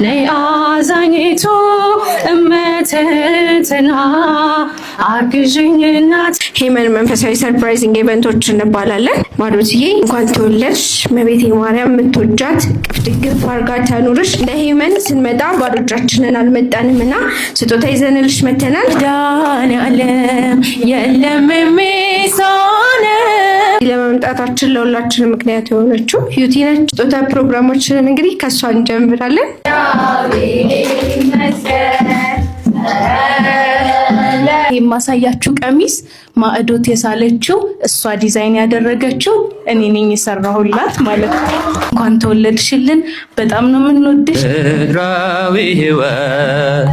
ለአዛኝቱ እመትትና አግዥኝ እናት። ሄመን መንፈሳዊ ሰርፕራይዚንግ ኢቨንቶች እንባላለን። ማዶትዬ እንኳን ተወለድሽ። እመቤቴ ማርያም የምትወጃት ድግፍ አርጋ ታኑርሽ። ለሄመን ስንመጣ ባዶ እጃችንን አልመጣንምና ስጦታ ይዘንልሽ መተናል። ዳንያለም የለም የሚሳነ ለመምጣታችን ለሁላችን ምክንያት የሆነችው ዩቲ ነች። ስጦታ ፕሮግራማችንን እንግዲህ ከሷ እንጀምራለን። የማሳያችሁ ቀሚስ ማዕዶት የሳለችው እሷ ዲዛይን ያደረገችው እኔ ነኝ የሰራሁላት ማለት ነው። እንኳን ተወለድሽልን። በጣም ነው የምንወድሽ። ምድራዊ ሕይወት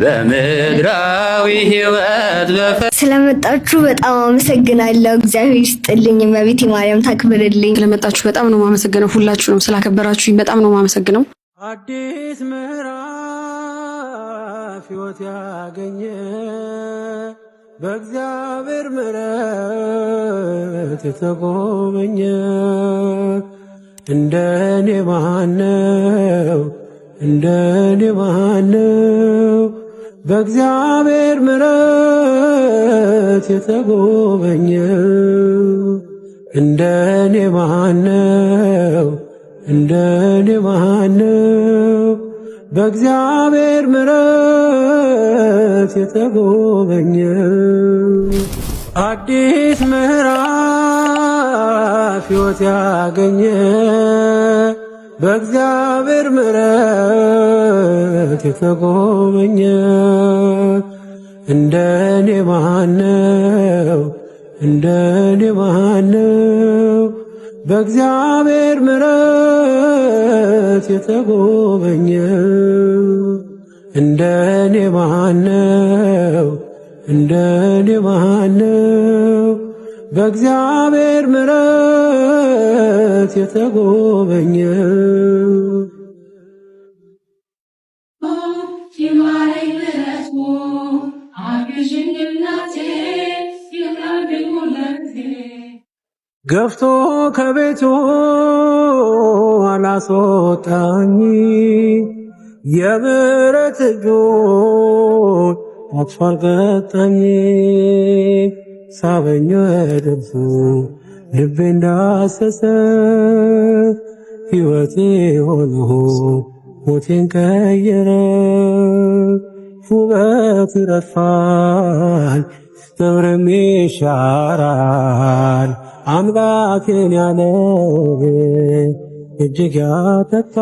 በምድራዊ ሕይወት ስለመጣችሁ በጣም አመሰግናለሁ። እግዚአብሔር ይስጥልኝ። እመቤቴ ማርያም ታክብርልኝ። ስለመጣችሁ በጣም ነው የማመሰግነው። ሁላችሁንም ስላከበራችሁኝ በጣም ነው የማመሰግነው። አዲስ ምዕራፍ ሕይወት ያገኘ በእግዚአብሔር ምሕረት የተጎበኘ እንደኔ ማነው እንደኔ ማነው በእግዚአብሔር ምሕረት የተጎበኘ እንደኔ ማነው እንደኔ ማነው በእግዚአብሔር ምሕረት የተጎበኘ አዲስ ምዕራፍ ሕይወት ያገኘ በእግዚአብሔር ምሕረት የተጎበኘ እንደኔ ማነው እንደኔ ማነው በእግዚአብሔር ምሕረት የተጎበኘ እንደኔ ማነው እንደኔ ማነው በእግዚአብሔር ምሕረት የተጎበኘ ገፍቶ ከቤቱ አላስወጣኝ የምሕረት እጁን አቅፎ አልቀጣኝ። ሳበኝ ወደርሱ ልቤ እንዳሰሰ ሕይወቴ ሆኖ ሞቴን ቀየረ። ውበት ረግፏል ነውርም ይሻራል አምላኬን ያለ እጅግ ያተታ